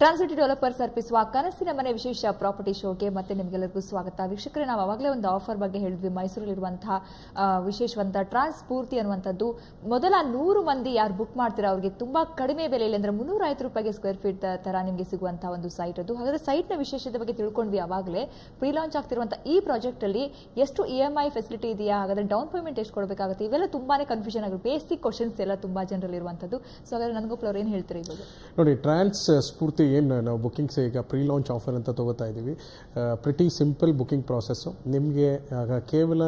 ಟ್ರಾನ್ಸಿಟಿ developers ಅರ್ಪಿಸುವ ಕನಸಿನ ಮನೆ ವಿಶೇಷ ಪ್ರಾಪರ್ಟಿ ಶೋಗೆ ಮತ್ತೆ ನಿಮಗೆಲ್ಲರಿಗೂ ಸ್ವಾಗತ. ವೀಕ್ಷಕರೇ, ನಾವು ಆವಾಗಲೇ ಒಂದು ಆಫರ್ ಬಗ್ಗೆ ಹೇಳಿದ್ವಿ. ಮೈಸೂರಲ್ಲಿರುವಂತಹ ವಿಶೇಷವಂತ ಟ್ರಾನ್ಸ್ಪೂರ್ತಿ ಅನ್ನುವಂಥದ್ದು ಮೊದಲ 100 ಮಂದಿ ಯಾರು ಬುಕ್ ಮಾಡ್ತೀರಾ ಅವರಿಗೆ ತುಂಬಾ ಕಡಿಮೆ ಬೆಲೆಯಲ್ಲಿ ಅಂದ್ರೆ 350 ರೂಪಾಯಿಗೆ ಸ್ಕ್ವೇರ್ ಫೀಟ್ ತರ ನಿಮಗೆ ಸಿಗುವಂತಹ ಒಂದು ಸೈಟ್ ಅದು. ಹಾಗಾದ್ರೆ ಸೈಟ್ನ ವಿಶೇಷತೆ ಬಗ್ಗೆ ತಿಳ್ಕೊಂಡ್ವಿ ಆವಾಗಲೇ. ಪ್ರೀ ಲಾಂಚ್ ಆಗ್ತಿರುವಂತಹ ಈ ಪ್ರಾಜೆಕ್ಟ್ ಅಲ್ಲಿ ಎಷ್ಟು EMI ಫೆಸಿಲಿಟಿ ಇದೆಯಾ, ಹಾಗಾದ್ರೆ ಡೌನ್ ಪೇಮೆಂಟ್ ಎಷ್ಟು ಕೊಡಬೇಕಾಗುತ್ತೆ, ಇವೆಲ್ಲ ತುಂಬಾನೇ ಕನ್ಫ್ಯೂಷನ್ ಆಗುತ್ತೆ. ಬೇಸಿಕ್ ಕ್ವಶನ್ಸ್ ಎಲ್ಲ ತುಂಬಾ ಜನರಲ್ಲಿ ಇರುವಂತದ್ದು. ಸೊ ಹಾಗಾದ್ರೆ ನನಗೊಬ್ಬರು ಅವ್ರು ಏನು ಹೇಳ್ತಾರೆ ಇವಾಗ ನೋಡಿ. ಟ್ರಾನ್ಸ್ಪೂರ್ತಿ ಏನು ನಾವು ಬುಕಿಂಗ್ಸ್ ಈಗ ಪ್ರೀ ಲಾಂಚ್ ಆಫರ್ ಅಂತ ತಗೋತಾ ಇದ್ದೀವಿ. Pretty simple booking process. ನಿಮಗೆ ಕೇವಲ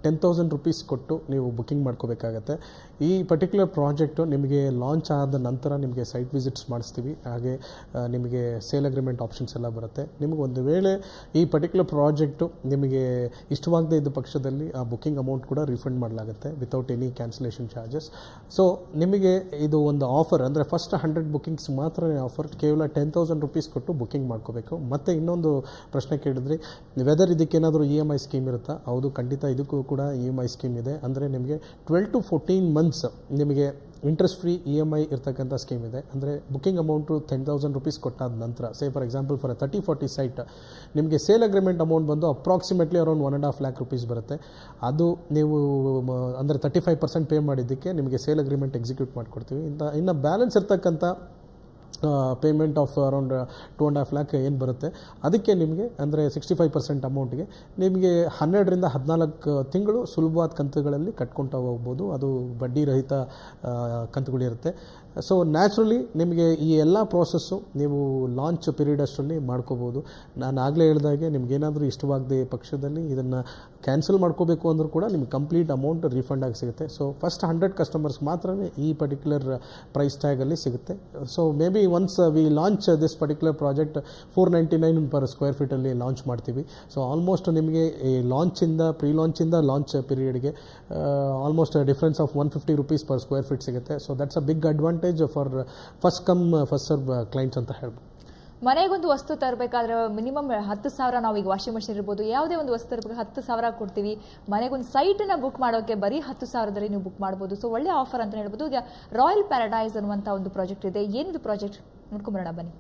10,000 ರೂಪೀಸ್ ಕೊಟ್ಟು ನೀವು ಬುಕಿಂಗ್ ಮಾಡ್ಕೋಬೇಕಾಗತ್ತೆ. ಈ ಪರ್ಟಿಕ್ಯುಲರ್ ಪ್ರಾಜೆಕ್ಟು ನಿಮಗೆ ಲಾಂಚ್ ಆದ ನಂತರ ನಿಮಗೆ ಸೈಟ್ ವಿಸಿಟ್ಸ್ ಮಾಡಿಸ್ತೀವಿ. ಹಾಗೆ ನಿಮಗೆ ಸೇಲ್ ಅಗ್ರಿಮೆಂಟ್ ಆಪ್ಷನ್ಸ್ ಎಲ್ಲ ಬರುತ್ತೆ. ನಿಮಗೆ ಒಂದು ವೇಳೆ ಈ ಪರ್ಟಿಕ್ಯುಲರ್ ಪ್ರಾಜೆಕ್ಟು ನಿಮಗೆ ಇಷ್ಟವಾಗದೇ ಇದ್ದ ಪಕ್ಷದಲ್ಲಿ ಆ ಬುಕಿಂಗ್ ಅಮೌಂಟ್ ಕೂಡ ರಿಫಂಡ್ ಮಾಡಲಾಗುತ್ತೆ without any cancellation charges. So ನಿಮಗೆ ಇದು ಒಂದು ಆಫರ್ ಅಂದರೆ ಫಸ್ಟ್ 100 ಬುಕಿಂಗ್ಸ್ ಮಾತ್ರ ಆಫರ್. ಕೇವಲ 10,000 ರೂಪೀಸ್ ಕೊಟ್ಟು ಬುಕಿಂಗ್ ಮಾಡ್ಕೋಬೇಕು. ಮತ್ತು ಇನ್ನೊಂದು ಪ್ರಶ್ನೆ ಕೇಳಿದ್ರಿ, ವೆದರ್ ಇದಕ್ಕೇನಾದರೂ EMI ಸ್ಕೀಮ್ ಇರುತ್ತಾ? ಹೌದು, ಖಂಡಿತ ಇದಕ್ಕೂ ಕೂಡ EMI ಸ್ಕೀಮ್ ಇದೆ. ಅಂದರೆ ನಿಮಗೆ 12 to 14 ಮಂತ್ಸ್ ನಿಮಗೆ ಇಂಟ್ರೆಸ್ಟ್ ಫ್ರೀ EMI ಇರ್ತಕ್ಕಂಥ ಸ್ಕೀಮ್ ಇದೆ. ಅಂದರೆ ಬುಕಿಂಗ್ ಅಮೌಂಟು 10,000 ರೂಪೀಸ್ ಕೊಟ್ಟಾದ ನಂತರ, ಫಾರ್ ಎಕ್ಸಾಂಪಲ್ ಫಾರ್ 30-40 ಸೈಟ್ ನಿಮಗೆ ಸೇಲ್ ಅಗ್ರಿಮೆಂಟ್ ಅಮೌಂಟ್ ಬಂದು ಅಪ್ರಾಕ್ಸಿಮೇಟ್ಲಿ ಅರೌಂಡ್ 1.5 lakh ರೂಪೀಸ್ ಬರುತ್ತೆ. ಅದು ನೀವು ಅಂದರೆ 35% ಪೇ ಮಾಡಿದ್ದಕ್ಕೆ ನಿಮಗೆ ಸೇಲ್ ಅಗ್ರಿಮೆಂಟ್ ಎಕ್ಸಿಕ್ಯೂಟ್ ಮಾಡಿಕೊಡ್ತೀವಿ. ಇನ್ನು ಬ್ಯಾಲೆನ್ಸ್ ಇರ್ತಕ್ಕಂಥ ಪೇಮೆಂಟ್ ಆಫ್ ಅರೌಂಡ್ 2.5 lakh ಏನು ಬರುತ್ತೆ ಅದಕ್ಕೆ ನಿಮಗೆ ಅಂದರೆ 65% ಅಮೌಂಟ್ಗೆ ನಿಮಗೆ 12 ರಿಂದ 14 ತಿಂಗಳು ಸುಲಭವಾದ ಕಂತುಗಳಲ್ಲಿ ಕಟ್ಕೊಳ್ತಾ ಹೋಗ್ಬೋದು. ಅದು ಬಡ್ಡಿ ರಹಿತ ಕಂತುಗಳಿರುತ್ತೆ. ಸೊ ನ್ಯಾಚುರಲಿ ನಿಮಗೆ ಈ ಎಲ್ಲ ಪ್ರೋಸೆಸ್ಸು ನೀವು ಲಾಂಚ್ ಪೀರಿಯಡ್ ಅಷ್ಟರಲ್ಲಿ ಮಾಡ್ಕೋಬೋದು. ನಾನು ಆಗಲೇ ಹೇಳಿದಾಗೆ ನಿಮಗೇನಾದರೂ ಇಷ್ಟವಾಗದೆ ಪಕ್ಷದಲ್ಲಿ ಇದನ್ನು ಕ್ಯಾನ್ಸಲ್ ಮಾಡ್ಕೋಬೇಕು ಅಂದರೂ ಕೂಡ ನಿಮ್ಗೆ ಕಂಪ್ಲೀಟ್ ಅಮೌಂಟ್ ರೀಫಂಡ್ ಆಗಿ ಸಿಗುತ್ತೆ. ಸೊ ಫಸ್ಟ್ 100 ಕಸ್ಟಮರ್ಸ್ ಮಾತ್ರ ಈ ಪರ್ಟಿಕ್ಯುಲರ್ ಪ್ರೈಸ್ ಟ್ಯಾಗಲ್ಲಿ ಸಿಗುತ್ತೆ. So maybe once we launch this particular project 499 per square ಫೀಟಲ್ಲಿ ಲಾಂಚ್ ಮಾಡ್ತೀವಿ. ಸೊ ಆಲ್ಮೋಸ್ಟ್ ನಿಮಗೆ ಈ ಪ್ರೀ ಲಾಂಚಿಂದ ಲಾಂಚ್ ಪೀರಿಯಡ್ಗೆ almost difference of 150 rupees per square feet ಸಿಗುತ್ತೆ. So that's a big advantage for first come first serve clients ಅಂತ ಹೇಳ್ಬೋದು. ಮನೆಗೊಂದು ವಸ್ತು ತರಬೇಕಾದ್ರೆ ಮಿನಿಮಮ್ 10,000 ನಾವು ಈಗ ವಾಷಿಂಗ್ ಮಷಿನ್ ಇರ್ಬೋದು, ಯಾವುದೇ ಒಂದು ವಸ್ತು ತರಬೇಕು 10,000 ಕೊಡ್ತೀವಿ. ಮನೆಗೊಂದು ಸೈಟನ್ನು ಬುಕ್ ಮಾಡೋಕ್ಕೆ ಬರೀ 10,000ದಲ್ಲಿ ನೀವು ಬುಕ್ ಮಾಡ್ಬೋದು. ಸೊ ಒಳ್ಳೆ ಆಫರ್ ಅಂತ ಹೇಳ್ಬೋದು. ಈಗ ರಾಯಲ್ ಪ್ಯಾರಡೈಸ್ ಅನ್ನುವಂಥ ಒಂದು ಪ್ರಾಜೆಕ್ಟ್ ಇದೆ. ಏನಿದು ಪ್ರಾಜೆಕ್ಟ್ ನೋಡ್ಕೊಂಬರೋಣ ಬನ್ನಿ.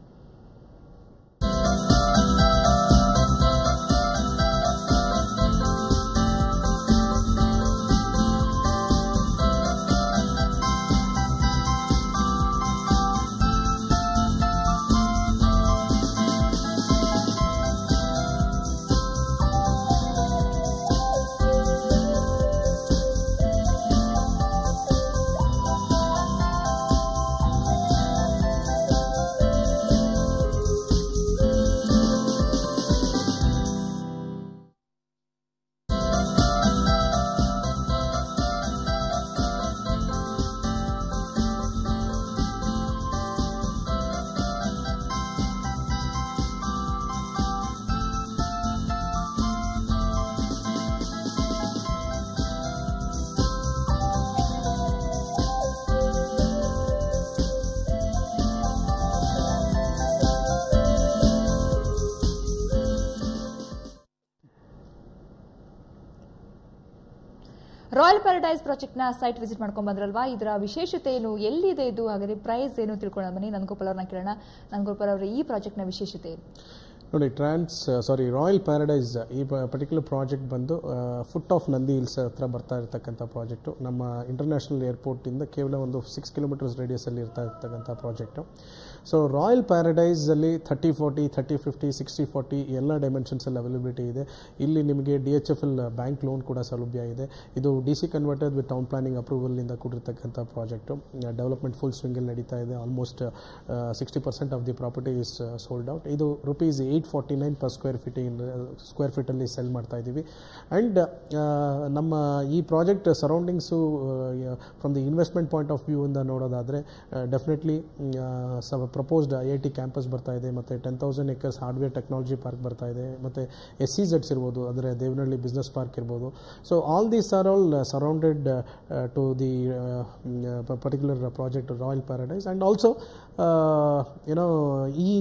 ರಾಯಲ್ ಪ್ಯಾರಡೈಸ್ ಪ್ರಾಜೆಕ್ಟ್ನ ಸೈಟ್ ವಿಸಿಟ್ ಮಾಡ್ಕೊಂಡು ಬಂದ್ರಲ್ವಾ, ಇದರ ವಿಶೇಷತೆ ಏನು, ಎಲ್ಲಿದೆ ಇದು, ಹಾಗಾದ್ರೆ ಪ್ರೈಸ್ ಏನು ತಿಳ್ಕೊಳ್ಳೋಣ ಬನ್ನಿ. ನನ್ಗೋಪಾಲ್ ಅವ್ರನ್ನ ಕೇಳೋಣ. ನನ್ಗೋಪಾಲ್ ಅವರ ಈ ಪ್ರಾಜೆಕ್ಟ್ನ ವಿಶೇಷತೆ ಏನು? ನೋಡಿ, ರಾಯಲ್ ಪ್ಯಾರಡೈಸ್ ಈ ಪರ್ಟಿಕ್ಯುಲರ್ ಪ್ರಾಜೆಕ್ಟ್ ಬಂದು ಫುಟ್ ಆಫ್ ನಂದಿ ಹಿಲ್ಸ್ ಹತ್ರ ಬರ್ತಾ ಇರ್ತಕ್ಕಂಥ ಪ್ರಾಜೆಕ್ಟು. ನಮ್ಮ ಇಂಟರ್ನ್ಯಾಷನಲ್ ಏರ್ಪೋರ್ಟಿಂದ ಕೇವಲ ಒಂದು 6 kilometers ರೇಡಿಯಸಲ್ಲಿ ಇರ್ತಾ ಇರ್ತಕ್ಕಂಥ ಪ್ರಾಜೆಕ್ಟು. ಸೊ ರಾಯಲ್ ಪ್ಯಾರಡೈಸಲ್ಲಿ 30-40, 30-50, 60-40 ಎಲ್ಲ ಡೈಮೆನ್ಷನ್ಸಲ್ಲಿ ಅವೈಲಬಿಲಿಟಿ ಇದೆ. ಇಲ್ಲಿ ನಿಮಗೆ DHFL ಬ್ಯಾಂಕ್ ಲೋನ್ ಕೂಡ ಸೌಲಭ್ಯ ಇದೆ. ಇದು DC converted with town planning ಅಪ್ರೂವಲ್ನಿಂದ ಕೂಡಿರ್ತಕ್ಕಂಥ ಪ್ರಾಜೆಕ್ಟು. ಡೆವಲಪ್ಮೆಂಟ್ ಫುಲ್ ಸ್ವಿಂಗಲ್ಲಿ ನಡೀತಾ ಇದೆ. Almost 60% of the property is sold out. ಇದು ರೂಪೀಸ್ 849 ಪರ್ ಸ್ಕ್ವೇರ್ ಫೀಟಲ್ಲಿ ಸೆಲ್ ಮಾಡ್ತಾ ಇದ್ದೀವಿ. ಆ್ಯಂಡ್ ನಮ್ಮ ಈ project surroundings from the investment point of view ಇಂದ ನೋಡೋದಾದರೆ ಡೆಫಿನೆಟ್ಲಿ ಪ್ರಪೋಸ್ಡ್ IIT ಕ್ಯಾಂಪಸ್ ಬರ್ತಾ ಇದೆ, ಮತ್ತು 10,000 acres ಹಾರ್ಡ್ವೇರ್ ಟೆಕ್ನಾಲಜಿ ಪಾರ್ಕ್ ಬರ್ತಾ ಇದೆ, ಮತ್ತು SEZs ಇರ್ಬೋದು, ಅಂದರೆ ದೇವನಹಳ್ಳಿ ಬಿಸ್ನೆಸ್ ಪಾರ್ಕ್ ಇರ್ಬೋದು. So all these are all surrounded to the particular project Royal Paradise. And also ಈ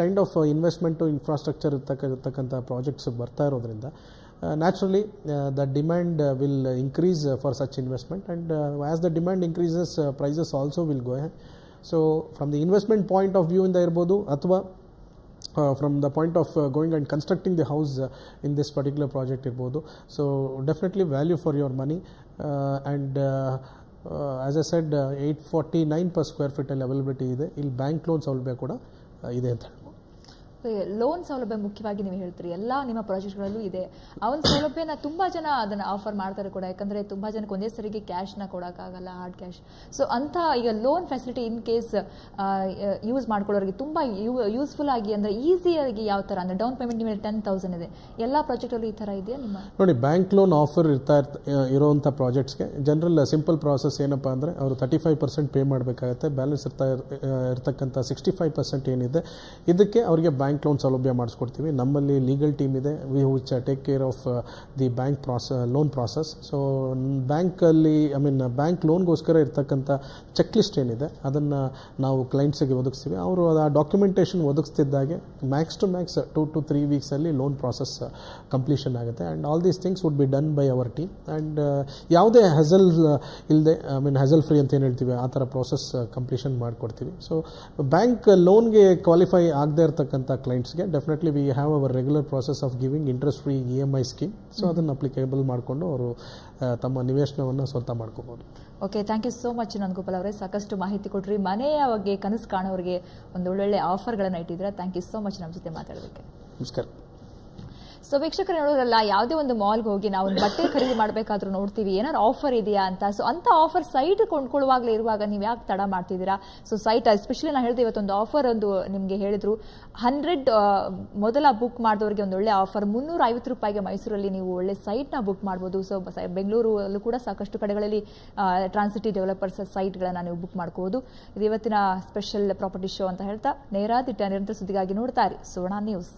ಕೈಂಡ್ ಆಫ್ ಇನ್ವೆಸ್ಟ್ಮೆಂಟು ಇನ್ಫ್ರಾಸ್ಟ್ರಕ್ಚರ್ ಇರ್ತಕ್ಕಂಥ ಪ್ರಾಜೆಕ್ಟ್ಸ್ ಬರ್ತಾ ಇರೋದ್ರಿಂದ naturally the demand will increase for such investment, and as the demand increases prices also will go ahead. So from the investment point of view ಇಂದ ಇರ್ಬೋದು ಅಥವಾ from the point of going and constructing the house in this particular project irbodu. So definitely value for your money, and as I said, 849 per square feet availability ide. ಇಲ್ಲಿ bank loan ಸೌಲಭ್ಯ ಕೂಡ ಇದೆ ಅಂತ ಹೇಳ್ಬೋದು. Loan ಸೌಲಭ್ಯ ಮುಖ್ಯವಾಗಿ ನೀವು ಹೇಳ್ತೀರಿ ಎಲ್ಲ ನಿಮ್ಮ ಪ್ರಾಜೆಕ್ಟ್ಗಳಲ್ಲೂ ಇದೆ. ಆ ಒಂದು ಸೌಲಭ್ಯನ ತುಂಬಾ ಜನ ಅದನ್ನ ಆಫರ್ ಮಾಡ್ತಾರೆ ಕೂಡ, ಯಾಕಂದ್ರೆ ತುಂಬಾ ಜನಕ್ಕೆ ಒಂದೇ ಸರಿಗೆ ಕ್ಯಾಶ್ನ ಕೊಡೋಕ್ಕಾಗಲ್ಲ, ಹಾರ್ಡ್ ಕ್ಯಾಶ್. ಸೊ ಅಂತ ಈಗ loan facility in case use ಮಾಡ್ಕೊಳ್ಳೋರಿಗೆ ತುಂಬಾ ಯೂಸ್ಫುಲ್ ಆಗಿ, ಅಂದ್ರೆ ಈಸಿಯಾಗಿ ಯಾವ ತರ ಅಂದ್ರೆ ಡೌನ್ ಪೇಮೆಂಟ್ ನಿಮಗೆ 10,000 ಇದೆ, ಎಲ್ಲ ಪ್ರಾಜೆಕ್ಟ್ ಅಲ್ಲಿ ಈ ತರ ಇದೆಯಾ ನಿಮ್ಮ? ನೋಡಿ, ಬ್ಯಾಂಕ್ ಲೋನ್ ಆಫರ್ ಇರುವಂಥ ಪ್ರಾಜೆಕ್ಟ್ಸ್ಗೆ ಜನರಲ್ ಸಿಂಪಲ್ ಪ್ರಾಸೆಸ್ ಏನಪ್ಪ ಅಂದರೆ ಅವರು 35% ಪೇ ಮಾಡಬೇಕಾಗುತ್ತೆ. ಬ್ಯಾಲೆನ್ಸ್ ಇರ್ತಕ್ಕಂಥ 65% ಏನಿದೆ ಇದಕ್ಕೆ ಅವರಿಗೆ ಬ್ಯಾಂಕ್ ಲೋನ್ ಸೌಲಭ್ಯ ಮಾಡಿಸ್ಕೊಡ್ತೀವಿ. ನಮ್ಮಲ್ಲಿ ಲೀಗಲ್ ಟೀಮ್ ಇದೆ, which take care of the bank loan process. So ಬ್ಯಾಂಕಲ್ಲಿ ಬ್ಯಾಂಕ್ ಲೋನ್ಗೋಸ್ಕರ ಇರ್ತಕ್ಕಂಥ ಚೆಕ್ ಲಿಸ್ಟ್ ಏನಿದೆ ಅದನ್ನು ನಾವು ಕ್ಲೈಂಟ್ಸಿಗೆ ಒದಗಿಸ್ತೀವಿ. ಅವರು ಆ ಡಾಕ್ಯುಮೆಂಟೇಷನ್ ಒದಗಿಸ್ತಿದ್ದಾಗೆ ಮ್ಯಾಕ್ಸ್ ಟು ಮ್ಯಾಕ್ಸ್ 2 to 3 ವೀಕ್ಸಲ್ಲಿ ಲೋನ್ ಪ್ರಾಸೆಸ್ ಕಂಪ್ಲೀಷನ್ ಆಗುತ್ತೆ. And all these things would be done by our team. And ಯಾವುದೇ ಹಜಲ್ ಇಲ್ಲದೆ ಹಜಲ್ ಫ್ರೀ ಅಂತ ಏನು ಹೇಳ್ತೀವಿ ಆ ಥರ ಪ್ರಾಸೆಸ್ ಕಂಪ್ಲೀಷನ್ ಮಾಡಿಕೊಡ್ತೀವಿ. ಸೊ ಬ್ಯಾಂಕ್ ಲೋನ್ಗೆ ಕ್ವಾಲಿಫೈ ಆಗದೆ ಇರತಕ್ಕಂಥ ಕ್ಲೈಂಟ್ಸ್ಗೆ definitely we have our regular process of giving interest free EMI scheme. So ಅದನ್ನು ಅಪ್ಲಿಕೇಬಲ್ ಮಾಡಿಕೊಂಡು ಅವರು ತಮ್ಮ ನಿವೇಶನವನ್ನು ಸ್ವಂತ ಮಾಡ್ಕೋಬಹುದು. Okay, thank you so much Nandagopal ಅವರೇ, ಸಾಕಷ್ಟು ಮಾಹಿತಿ ಕೊಟ್ರಿ. ಮನೆಯ ಬಗ್ಗೆ ಕನಸು ಕಾಣೋರಿಗೆ ಒಂದು ಒಳ್ಳೊಳ್ಳೆ ಆಫರ್ಗಳನ್ನು ಇಟ್ಟಿದ್ದೀರಾ. ಥ್ಯಾಂಕ್ ಯು ಸೋ ಮಚ್ ನಮ್ಮ ಜೊತೆ ಮಾತಾಡೋದಕ್ಕೆ. ನಮಸ್ಕಾರ. ಸೊ ವೀಕ್ಷಕರು ನೋಡೋದ್ರಲ್ಲ, ಯಾವುದೇ ಒಂದು ಮಾಲ್ಗೆ ಹೋಗಿ ನಾವು ಒಂದು ಬಟ್ಟೆ ಖರೀದಿ ಮಾಡಬೇಕಾದ್ರೂ ನೋಡ್ತೀವಿ ಏನಾದ್ರು ಆಫರ್ ಇದೆಯಾ ಅಂತ. ಸೊ ಅಂತ ಆಫರ್ ಸೈಟ್ ಕೊಂಡ್ಕೊಳ್ಳುವಾಗಲೇ ಇರುವಾಗ ನೀವು ಯಾಕೆ ತಡ ಮಾಡ್ತಿದ್ದೀರಾ? ಸೊ ಸೈಟ್ ಎಸ್ಪೆಷಲಿ ನಾನು ಹೇಳ್ತೀವಿ, ಇವತ್ತೊಂದು ಆಫರ್ ಒಂದು ನಿಮಗೆ ಹೇಳಿದ್ರು, 100 ಮೊದಲ ಬುಕ್ ಮಾಡಿದವರಿಗೆ ಒಂದು ಒಳ್ಳೆ ಆಫರ್, 350 ರೂಪಾಯಿಗೆ ಮೈಸೂರಲ್ಲಿ ನೀವು ಒಳ್ಳೆ ಸೈಟ್ನ ಬುಕ್ ಮಾಡ್ಬೋದು. ಸೊ ಬೆಂಗಳೂರಲ್ಲೂ ಕೂಡ ಸಾಕಷ್ಟು ಕಡೆಗಳಲ್ಲಿ ಟ್ರಾನ್ಸಿಟಿ ಡೆವಲಪರ್ಸ್ ಸೈಟ್ಗಳನ್ನು ನೀವು ಬುಕ್ ಮಾಡ್ಕೋಬೋದು. ಇದು ಇವತ್ತಿನ ಸ್ಪೆಷಲ್ ಪ್ರಾಪರ್ಟಿ ಶೋ ಅಂತ ಹೇಳ್ತಾ ನೇರ ದಿಟ್ಟ ನಿರಂತರ ಸುದ್ದಿಗಾಗಿ ನೋಡ್ತಾ ಇರಿ ಸುವರ್ಣ ನ್ಯೂಸ್.